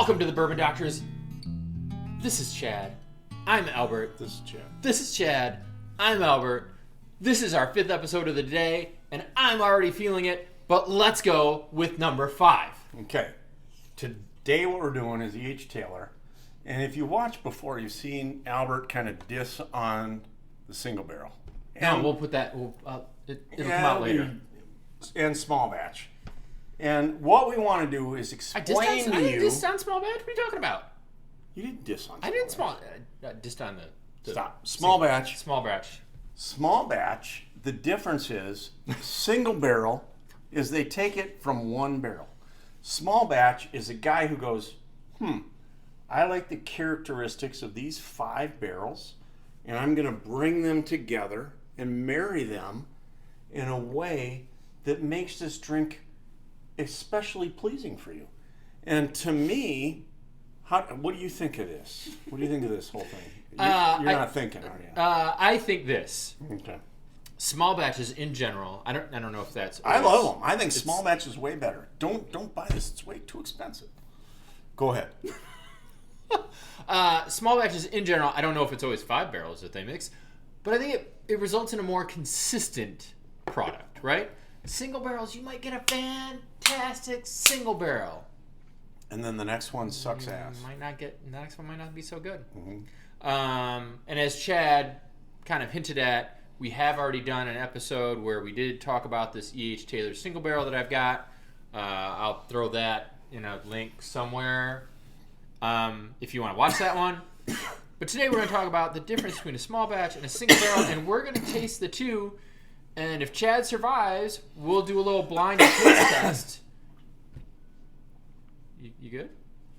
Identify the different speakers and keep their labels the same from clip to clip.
Speaker 1: Welcome to the Bourbon Doctors. This is Chad. I'm Albert.
Speaker 2: This is Chad.
Speaker 1: This is Chad. I'm Albert. This is our 5th episode of the day, and I'm already feeling it, but let's go with number 5.
Speaker 2: Okay. Today what we're doing is E.H. Taylor. And if you watched before, you've seen Albert kind of diss on the single barrel.
Speaker 1: And we'll put that, it'll come out later.
Speaker 2: And small batch. And what we want to do is explain to you.
Speaker 1: I didn't diss on small batch. What are you talking about?
Speaker 2: You didn't diss on small
Speaker 1: I didn't dissed on the
Speaker 2: Stop. Small batch.
Speaker 1: Small batch.
Speaker 2: Small batch, the difference is single barrel is they take it from one barrel. Small batch is a guy who goes, I like the characteristics of these 5 barrels, and I'm going to bring them together and marry them in a way that makes this drink especially pleasing for you. And to me, what do you think of this? What do you think of this whole thing? You're not thinking, are you?
Speaker 1: I think this.
Speaker 2: Okay.
Speaker 1: Small batches in general. I don't know if that's.
Speaker 2: I love them. I think small batch is way better. Don't buy this. It's way too expensive. Go ahead.
Speaker 1: Small batches in general. I don't know if it's always 5 barrels that they mix, but I think it results in a more consistent product, right? Single barrels, you might get a fantastic single barrel,
Speaker 2: and then the next one sucks ass.
Speaker 1: The next one might not be so good.
Speaker 2: Mm-hmm.
Speaker 1: And as Chad kind of hinted at, we have already done an episode where we did talk about this E.H. Taylor single barrel that I've got. I'll throw that in a link somewhere if you want to watch that one. But today we're going to talk about the difference between a small batch and a single barrel, and we're going to taste the two. And if Chad survives, we'll do a little blind taste test. You good?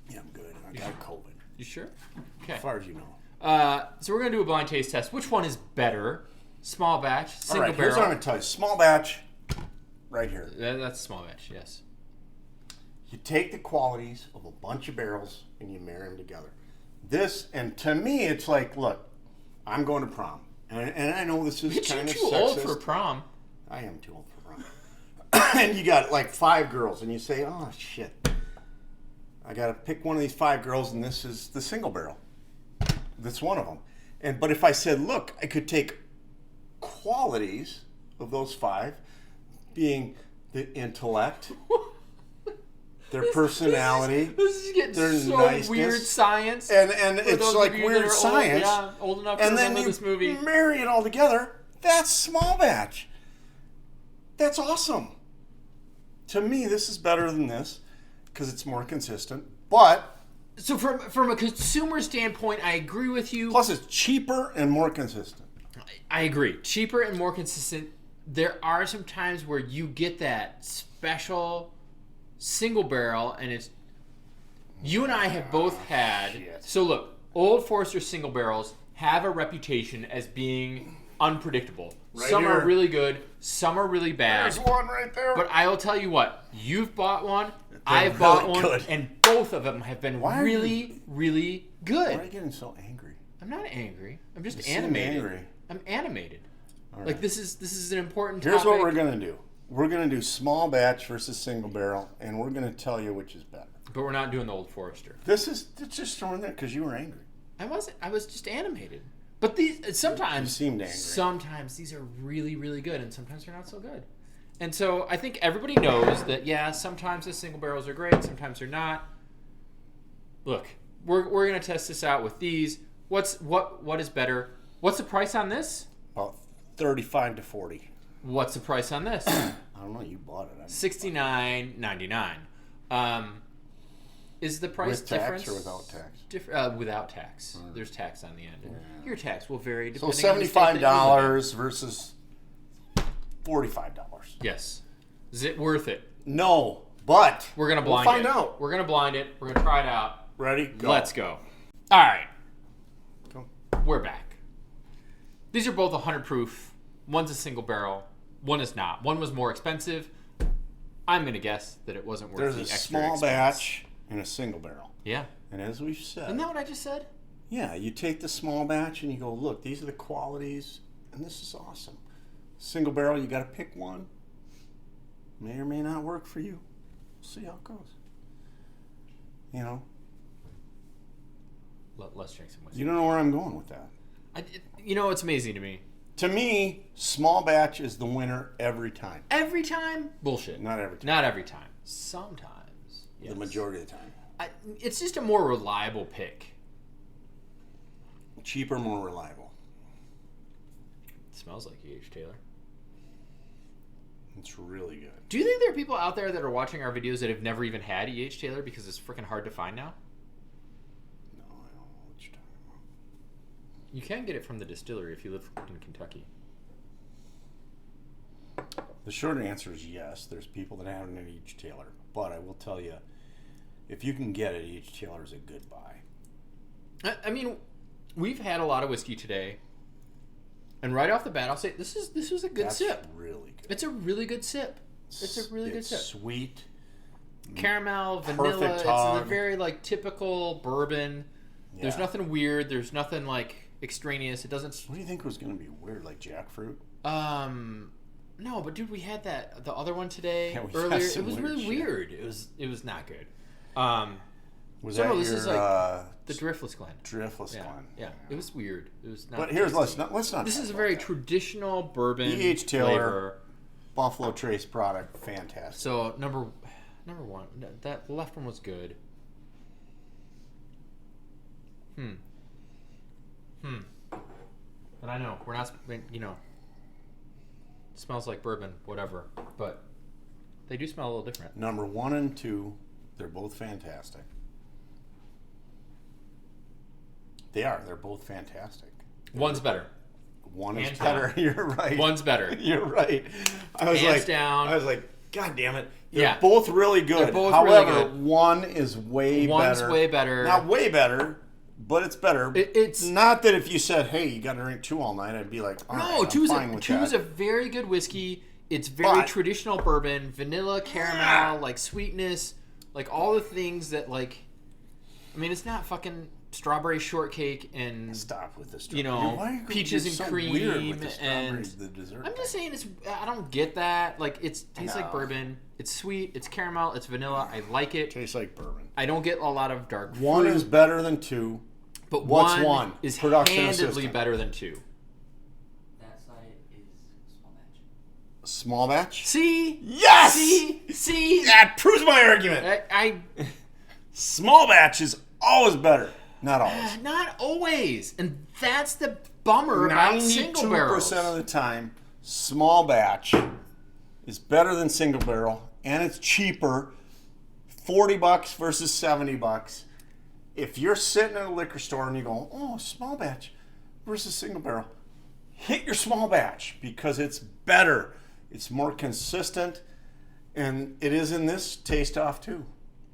Speaker 2: Yeah, I'm good. I got COVID.
Speaker 1: You sure? Okay.
Speaker 2: As far as you know.
Speaker 1: So we're going to do a blind taste test. Which one is better? Small batch, single
Speaker 2: barrel? All right,
Speaker 1: barrel?
Speaker 2: here's what I'm going to tell you. Small batch, right here.
Speaker 1: That's small batch, yes.
Speaker 2: You take the qualities of a bunch of barrels and you marry them together. This, and to me, it's like, look, I'm going to prom. And I know this is kind of sexist.
Speaker 1: You're too old for prom.
Speaker 2: I am too old for prom. And you got like 5 girls, and you say, oh, shit. I got to pick one of these 5 girls, and this is the single barrel. That's one of them. But if I said, look, I could take qualities of those 5, being the intellect, their personality,
Speaker 1: this is getting
Speaker 2: their
Speaker 1: so
Speaker 2: niceness,
Speaker 1: weird science.
Speaker 2: and it's like weird science.
Speaker 1: Old enough to
Speaker 2: and then
Speaker 1: remember
Speaker 2: you
Speaker 1: this movie.
Speaker 2: marry it all together. That's small batch. That's awesome. To me, this is better than this because it's more consistent. But
Speaker 1: so from a consumer standpoint, I agree with you.
Speaker 2: Plus, it's cheaper and more consistent.
Speaker 1: I agree. Cheaper and more consistent. There are some times where you get that special single barrel, and it's you and I have both had.
Speaker 2: Shit.
Speaker 1: So look, Old Forester single barrels have a reputation as being unpredictable.
Speaker 2: Right
Speaker 1: some
Speaker 2: here.
Speaker 1: are really good, some are really bad.
Speaker 2: There's one right there.
Speaker 1: But I will tell you what, you've bought one,
Speaker 2: They're
Speaker 1: I've bought
Speaker 2: really
Speaker 1: one,
Speaker 2: good.
Speaker 1: and both of them have been really, really good.
Speaker 2: Why are you getting so angry?
Speaker 1: I'm not angry. I'm just
Speaker 2: You seem
Speaker 1: animated.
Speaker 2: angry.
Speaker 1: I'm animated.
Speaker 2: All right.
Speaker 1: Like this is an important
Speaker 2: Here's
Speaker 1: topic.
Speaker 2: what we're gonna do. We're gonna do small batch versus single barrel, and we're gonna tell you which is better.
Speaker 1: But we're not doing the Old Forester.
Speaker 2: It's just throwing that because you were angry.
Speaker 1: I wasn't. I was just animated. But these sometimes
Speaker 2: You seemed angry.
Speaker 1: Sometimes these are really, really good, and sometimes they're not so good. And so I think everybody knows that. Yeah, sometimes the single barrels are great, sometimes they're not. Look, we're gonna test this out with these. What is better? What's the price on this?
Speaker 2: About 35 to 40.
Speaker 1: What's the price on this?
Speaker 2: I don't know. You bought it.
Speaker 1: $69.99. Is the price
Speaker 2: With tax
Speaker 1: difference
Speaker 2: or without tax?
Speaker 1: Without tax. There's tax on the end. And your tax will vary
Speaker 2: So
Speaker 1: depending on the state that you live
Speaker 2: $75 versus $45.
Speaker 1: in. Yes. Is it worth it?
Speaker 2: No, but
Speaker 1: We're gonna blind
Speaker 2: we'll find
Speaker 1: it.
Speaker 2: out.
Speaker 1: We're gonna blind it. We're gonna try it out.
Speaker 2: Ready? Go.
Speaker 1: Let's go. All right.
Speaker 2: Go.
Speaker 1: We're back. These are both 100 proof. One's a single barrel. One is not. One was more expensive. I'm going to guess that it wasn't worth
Speaker 2: There's
Speaker 1: the
Speaker 2: a
Speaker 1: extra
Speaker 2: small
Speaker 1: expense.
Speaker 2: batch and a single barrel.
Speaker 1: Yeah.
Speaker 2: And as we've said,
Speaker 1: Isn't that what I just said?
Speaker 2: yeah, you take the small batch and you go, look, these are the qualities, and this is awesome. Single barrel, you got to pick one. May or may not work for you. See how it goes. You know,
Speaker 1: Let's drink some whiskey.
Speaker 2: You don't know where I'm going with that.
Speaker 1: It's amazing to me.
Speaker 2: To me, small batch is the winner every time.
Speaker 1: Every time? Bullshit.
Speaker 2: Not every time.
Speaker 1: Not every time. Sometimes. Yes.
Speaker 2: The majority of the time.
Speaker 1: It's just a more reliable pick.
Speaker 2: Cheaper, more reliable.
Speaker 1: It smells like E.H. Taylor.
Speaker 2: It's really good.
Speaker 1: Do you think there are people out there that are watching our videos that have never even had E.H. Taylor because it's freaking hard to find now?
Speaker 2: No, I don't know what you're talking about.
Speaker 1: You can get it from the distillery if you live in Kentucky.
Speaker 2: The short answer is yes. There's people that have an E.H. Taylor. But I will tell you, if you can get it, E.H. Taylor is a good buy.
Speaker 1: I mean, we've had a lot of whiskey today. And right off the bat, I'll say this was a good sip.
Speaker 2: That's really good.
Speaker 1: It's a really good sip. It's a really good sip.
Speaker 2: Sweet.
Speaker 1: Caramel, vanilla.
Speaker 2: Perfect
Speaker 1: It's
Speaker 2: hog.
Speaker 1: a very typical bourbon.
Speaker 2: Yeah.
Speaker 1: There's nothing weird. There's nothing extraneous. It doesn't.
Speaker 2: What do you think was going to be weird, like jackfruit?
Speaker 1: No, but dude, we had the other one today
Speaker 2: Yeah, we had
Speaker 1: earlier.
Speaker 2: some
Speaker 1: It was
Speaker 2: weird
Speaker 1: really
Speaker 2: shit.
Speaker 1: weird. It was not good.
Speaker 2: Was
Speaker 1: So
Speaker 2: that
Speaker 1: no, this
Speaker 2: your
Speaker 1: is the Driftless Glen.
Speaker 2: Driftless
Speaker 1: Yeah,
Speaker 2: Glen?
Speaker 1: yeah. It was weird. It was not.
Speaker 2: But here's
Speaker 1: tasty.
Speaker 2: let's not.
Speaker 1: This
Speaker 2: talk
Speaker 1: is a
Speaker 2: about
Speaker 1: very
Speaker 2: that.
Speaker 1: traditional bourbon
Speaker 2: E.H. Taylor.
Speaker 1: flavor.
Speaker 2: Buffalo Trace product, fantastic.
Speaker 1: So number one, that left one was good. And I know we're not, it smells like bourbon, whatever, but they do smell a little different.
Speaker 2: Number 1 and 2, they're both fantastic. They're both fantastic.
Speaker 1: One's better.
Speaker 2: One is
Speaker 1: Hands
Speaker 2: better.
Speaker 1: down.
Speaker 2: You're right.
Speaker 1: One's better.
Speaker 2: You're right. I was
Speaker 1: Hands
Speaker 2: like,
Speaker 1: down.
Speaker 2: I was like, God damn it. They're
Speaker 1: Yeah.
Speaker 2: both really good.
Speaker 1: They're both
Speaker 2: However,
Speaker 1: really good.
Speaker 2: one is way
Speaker 1: One's
Speaker 2: better.
Speaker 1: way better.
Speaker 2: Not way better, but it's better.
Speaker 1: It's
Speaker 2: not that if you said, "Hey, you got to drink 2 all night," I'd be like, all right, I'm fine with
Speaker 1: two's
Speaker 2: that.
Speaker 1: a very good whiskey. It's very
Speaker 2: But-
Speaker 1: traditional bourbon, vanilla, caramel, sweetness, all the things that I mean, it's not fucking strawberry shortcake and
Speaker 2: Stop with this.
Speaker 1: Why are you
Speaker 2: you're
Speaker 1: peaches and
Speaker 2: so
Speaker 1: cream
Speaker 2: weird with the strawberry,
Speaker 1: and
Speaker 2: the dessert.
Speaker 1: I'm just saying I don't get that. It tastes like
Speaker 2: No.
Speaker 1: bourbon. It's sweet. It's caramel. It's vanilla. I like it.
Speaker 2: Tastes like bourbon.
Speaker 1: I don't get a lot of dark
Speaker 2: One
Speaker 1: fruit,
Speaker 2: is better than 2.
Speaker 1: but
Speaker 2: what's one?
Speaker 1: is
Speaker 2: Production
Speaker 1: handedly
Speaker 2: assistant.
Speaker 1: better than 2.
Speaker 3: That side is small batch.
Speaker 2: Small batch.
Speaker 1: See?
Speaker 2: Yes.
Speaker 1: See?
Speaker 2: That proves my argument.
Speaker 1: I
Speaker 2: Small batch is always better. Not always.
Speaker 1: not always, and that's the bummer about single barrels.
Speaker 2: 92% of the time, small batch is better than single barrel, and it's cheaper. $40 versus $70. If you're sitting in a liquor store and you go, "Oh, small batch versus single barrel," hit your small batch because it's better. It's more consistent, and it is in this taste off too.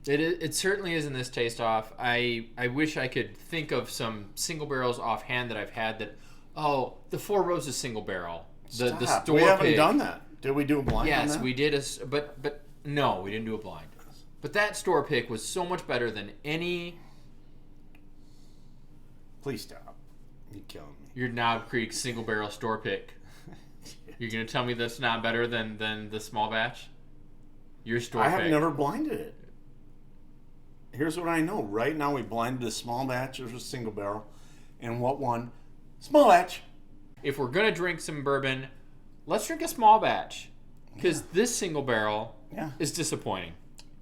Speaker 1: It certainly is in this taste off. I wish I could think of some single barrels offhand that I've had that. Oh, the Four Roses single barrel. The
Speaker 2: Stop.
Speaker 1: store
Speaker 2: We haven't
Speaker 1: pick.
Speaker 2: done that. Did we do a blind on
Speaker 1: Yes,
Speaker 2: that?
Speaker 1: we did but no, we didn't do a blind. But that store pick was so much better than any
Speaker 2: Please stop. You're killing me.
Speaker 1: your Knob Creek single barrel store pick. You're gonna tell me that's not better than the small batch? Your store
Speaker 2: I
Speaker 1: pick.
Speaker 2: have never blinded it. Here's what I know. Right now, we blinded a small batch or a single barrel. And what won? Small batch.
Speaker 1: If we're gonna drink some bourbon, let's drink a small batch. Because this single barrel
Speaker 2: Yeah.
Speaker 1: is disappointing.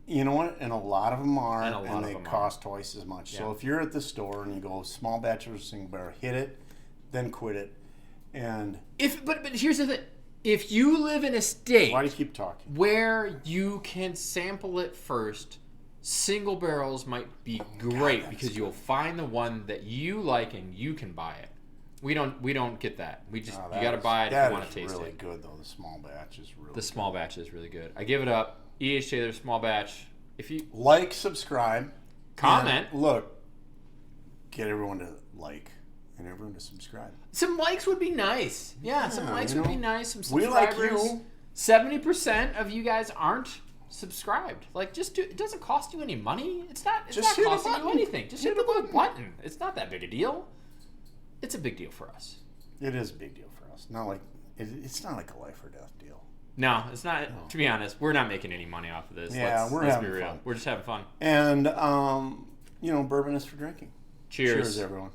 Speaker 2: You know what? And a lot of them are,
Speaker 1: And a lot
Speaker 2: and
Speaker 1: of
Speaker 2: they
Speaker 1: them are.
Speaker 2: cost twice as much. So
Speaker 1: Yeah.
Speaker 2: if you're at the store and you go small batch or single barrel, hit it, then quit it. And
Speaker 1: But here's the thing. If you live in a state
Speaker 2: why do you keep talking?
Speaker 1: where you can sample it first, single barrels might be great
Speaker 2: that's
Speaker 1: because you'll find the one that you like and you can buy it. We don't get that. We just
Speaker 2: Oh,
Speaker 1: you
Speaker 2: that
Speaker 1: got to
Speaker 2: is-
Speaker 1: buy it if
Speaker 2: that
Speaker 1: you want
Speaker 2: is
Speaker 1: to taste
Speaker 2: really
Speaker 1: it.
Speaker 2: good, though. The small batch is really
Speaker 1: The small batch is really good. I give it up. E.H. Taylor small batch. If you
Speaker 2: Like, subscribe.
Speaker 1: comment,
Speaker 2: And look, get everyone to like and everyone to subscribe.
Speaker 1: some likes would be nice. Yeah, some
Speaker 2: Yeah,
Speaker 1: likes
Speaker 2: you
Speaker 1: would be
Speaker 2: know,
Speaker 1: nice. Some
Speaker 2: we like
Speaker 1: subscribers.
Speaker 2: you.
Speaker 1: 70% of you guys aren't subscribed. Just do. It doesn't cost you any money. It's not
Speaker 2: Just hit a
Speaker 1: costing you
Speaker 2: button.
Speaker 1: anything. Just hit the little button. It's not that big a deal. It's a big deal for us.
Speaker 2: It is a big deal for us. Not like it's not like a life or death deal.
Speaker 1: No, it's not. To be honest, we're not making any money off of this.
Speaker 2: Yeah,
Speaker 1: let's
Speaker 2: we're
Speaker 1: be
Speaker 2: having
Speaker 1: real.
Speaker 2: fun.
Speaker 1: We're just having fun.
Speaker 2: And bourbon is for drinking.
Speaker 1: Cheers.
Speaker 2: Cheers, everyone.